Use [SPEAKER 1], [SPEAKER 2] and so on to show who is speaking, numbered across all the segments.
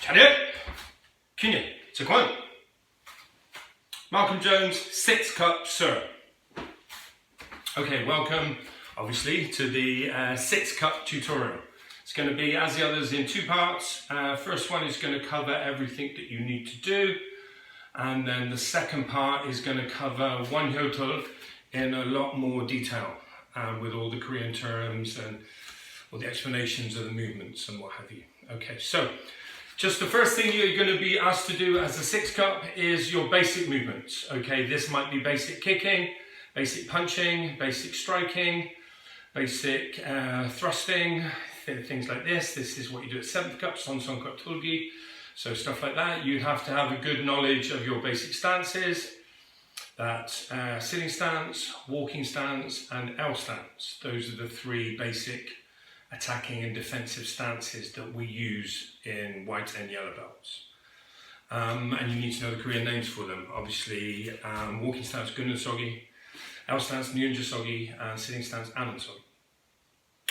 [SPEAKER 1] 잘해! Kenya, Taekwon. Malcolm Jones, 6th Kup, sir. Okay, welcome, obviously, to the 6th Kup tutorial. It's going to be, as the others, in two parts. First one is going to cover everything that you need to do. And then the second part is going to cover one hyotul in a lot more detail, with all the Korean terms and all the explanations of the movements and what have you. Okay, so just the first thing you're going to be asked to do as a 6th Kup is your basic movements. Okay, this might be basic kicking, basic punching, basic striking, basic thrusting, things like this. This is what you do at 7th Kup, Son Kup Tulgi. So stuff like that. You have to have a good knowledge of your basic stances. That's sitting stance, walking stance, and L stance. Those are the three basic attacking and defensive stances that we use in white and yellow belts. And you need to know the Korean names for them. Obviously, walking stance, Gunnan Sogi, L stance, Nyunja Sogi, and sitting stance, Anan Sogi.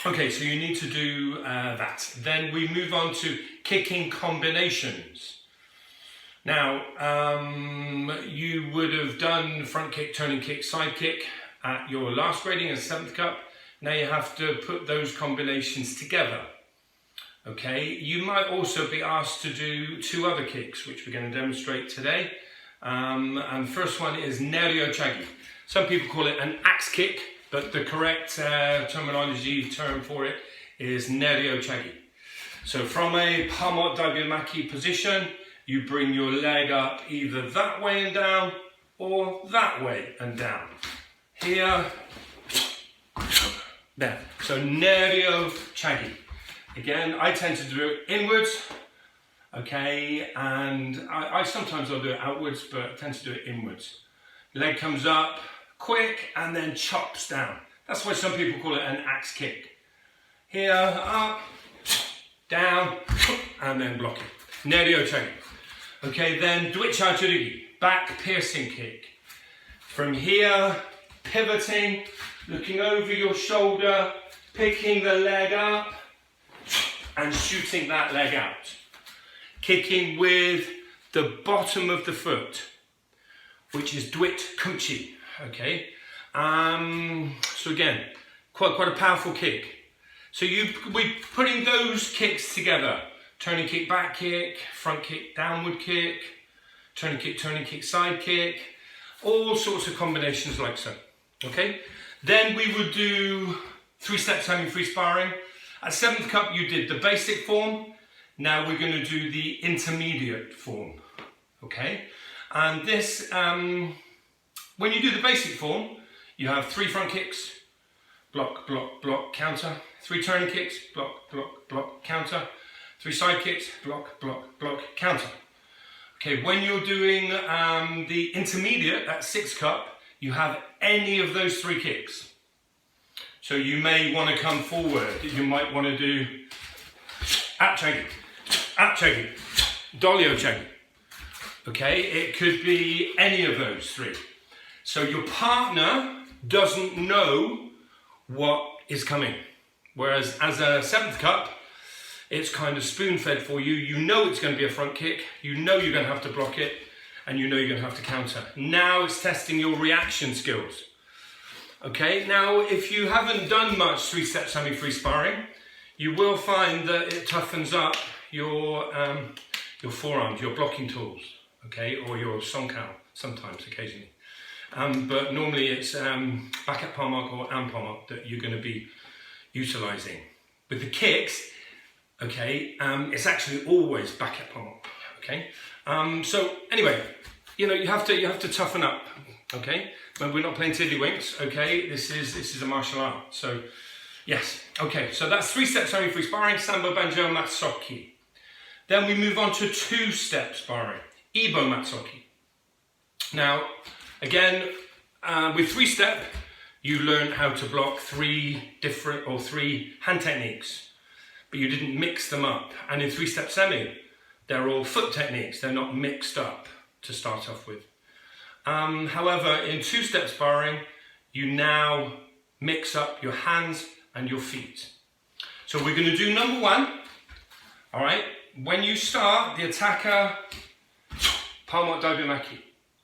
[SPEAKER 1] Okay, so you need to do that. Then we move on to kicking combinations. Now, you would have done front kick, turning kick, side kick at your last grading as 7th Kup. Now you have to put those combinations together. Okay, you might also be asked to do two other kicks, which we're going to demonstrate today. And the first one is Neryo Chagi. Some people call it an axe kick, but the correct term for it is Neryo Chagi. So from a Palmot Daibimaki position, you bring your leg up either that way and down, or that way and down. Here, there. So Neryo Chagi. Again, I tend to do it inwards, okay, and I sometimes I'll do it outwards, but I tend to do it inwards. Leg comes up quick and then chops down. That's why some people call it an axe kick. Here, up, down, and then block it. Neryo Chagi. Okay, then Dwicha Churigi, back piercing kick. From here, pivoting, looking over your shoulder, picking the leg up, and shooting that leg out. Kicking with the bottom of the foot, which is Dwit Kumchi. Okay, so again, quite a powerful kick. So we're putting those kicks together. Turning kick, back kick, front kick, downward kick, turning kick, side kick, all sorts of combinations like so. Okay, then we would do 3-step semi-free sparring. At 7th Kup, you did the basic form. Now we're going to do the intermediate form. Okay, and this, when you do the basic form, you have 3 front kicks, block, block, block, counter, 3 turning kicks, block, block, block, counter, 3 side kicks, block, block, block, counter. Okay, when you're doing the intermediate at 6th Kup, you have any of those 3 kicks. So you may want to come forward. You might want to do at chagi, dolio chagi. Okay, it could be any of those 3. So your partner doesn't know what is coming. Whereas as a 7th Kup, it's kind of spoon-fed for you. You know it's going to be a front kick. You know you're going to have to block it. And you know you're going to have to counter. Now it's testing your reaction skills. Okay, now if you haven't done much 3-step semi-free sparring, you will find that it toughens up your forearms, your blocking tools, okay, or your sonkao, sometimes, occasionally. But normally it's back at palmok or am palmok that you're going to be utilising. With the kicks, okay, it's actually always back at palmok, okay. So anyway, you know, you have to toughen up, okay. But we're not playing tiddlywinks, okay. This is a martial art. So yes, okay. So that's 3-step semi-free sparring, sambo banjo matsoki. Then we move on to 2-step sparring, ibo matsoki. Now, again, with 3-step, you learn how to block 3 hand techniques, but you didn't mix them up. And in 3-step semi, they're all foot techniques. They're not mixed up to start off with. However, in 2-step sparring, you now mix up your hands and your feet. So we're going to do number 1, all right? when you start, the attacker, palmot daibimaki,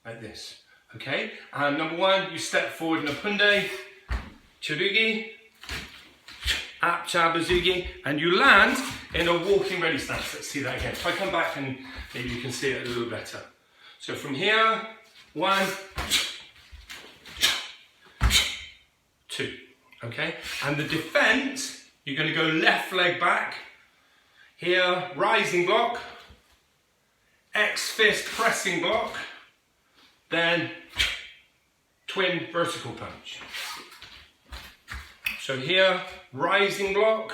[SPEAKER 1] like this. Okay, and number one, you step forward in a punde, churugi, up chabazugi, and you land in a walking ready stance. Let's see that again. If I come back and maybe you can see it a little better. So from here, 1, 2, okay? And the defense, you're going to go left leg back, here, rising block, X fist pressing block, then twin vertical punch. So here, rising block,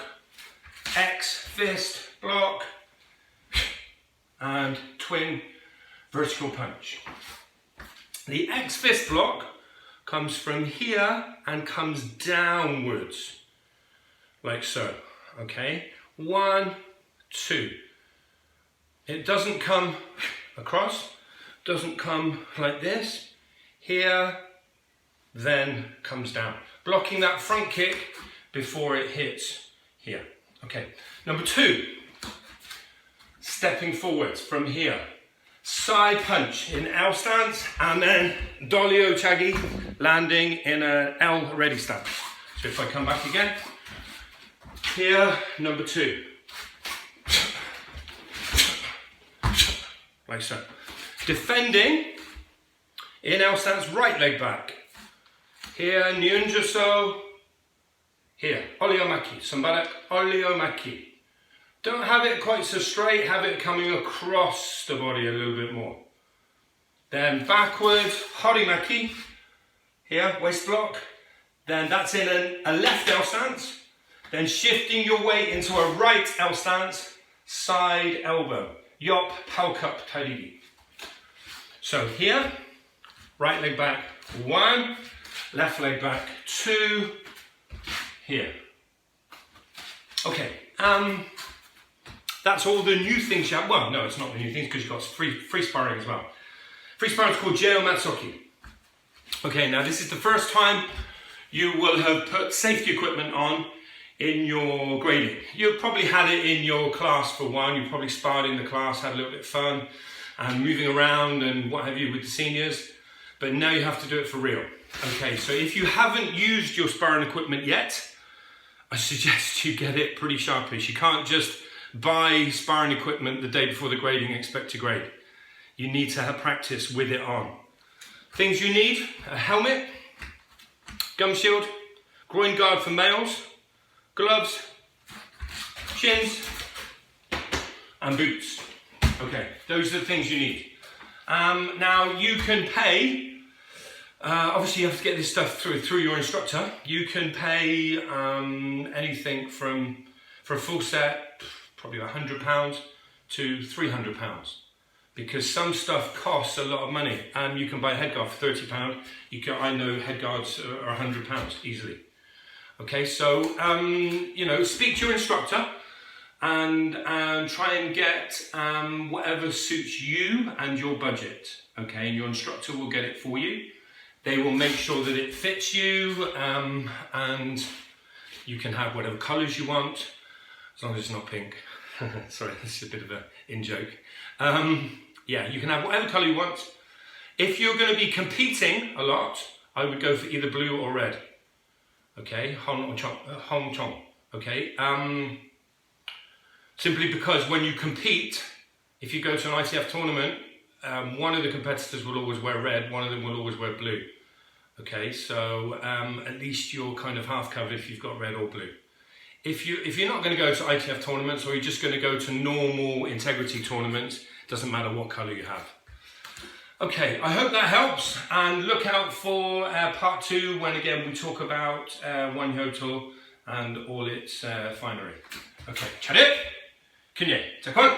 [SPEAKER 1] X fist block, and twin vertical punch. The X fist block comes from here and comes downwards, like so, okay? 1, 2. It doesn't come across, doesn't come like this, here, then comes down. Blocking that front kick before it hits here. Okay, number 2, stepping forwards from here. Side punch in L stance, and then dolio chagi, landing in an L ready stance. So if I come back again, here, number 2. Like so. Defending in L stance, right leg back. Here, nyunjuso. Here, oleomaki, sambarak oleomaki. Don't have it quite so straight, have it coming across the body a little bit more. Then backwards, horimaki. Here, waist block. Then that's in a left L stance. Then shifting your weight into a right L stance, side elbow. Yop, palkup, tairigi. So here, right leg back, 1, left leg back, 2, here. Okay, that's all the new things you have. Well, no, it's not the new things because you've got free sparring as well. Free sparring is called Jeo Matsuki. Okay, now this is the first time you will have put safety equipment on in your grading. You've probably had it in your class for one, you probably sparred in the class, had a little bit of fun and moving around and what have you with the seniors, but now you have to do it for real. Okay, so if you haven't used your sparring equipment yet, I suggest you get it pretty sharpish. You can't just buy sparring equipment the day before the grading and expect to grade. You need to have practice with it on. Things you need: a helmet, gum shield, groin guard for males, gloves, shins, and boots. Okay, those are the things you need. Now you can pay, obviously you have to get this stuff through your instructor. You can pay anything from, for a full set, probably £100 to £300. Because some stuff costs a lot of money. You can buy a head guard for £30. I know head guards are £100 easily. Okay, so you know, speak to your instructor and try and get whatever suits you and your budget. Okay, and your instructor will get it for you. They will make sure that it fits you, and you can have whatever colours you want, as long as it's not pink. Sorry, this is a bit of a in-joke. Yeah, you can have whatever colour you want. If you're going to be competing a lot, I would go for either blue or red. Okay, Hong Chong. Okay, simply because when you compete, if you go to an ITF tournament, one of the competitors will always wear red, one of them will always wear blue. Okay, so at least you're kind of half covered if you've got red or blue. If you're not going to go to ITF tournaments, or you're just going to go to normal integrity tournaments, doesn't matter what colour you have. Okay, I hope that helps, and look out for part 2 when again we talk about Wanhyoto and all its finery. Okay, charit, kunye, Taekwon.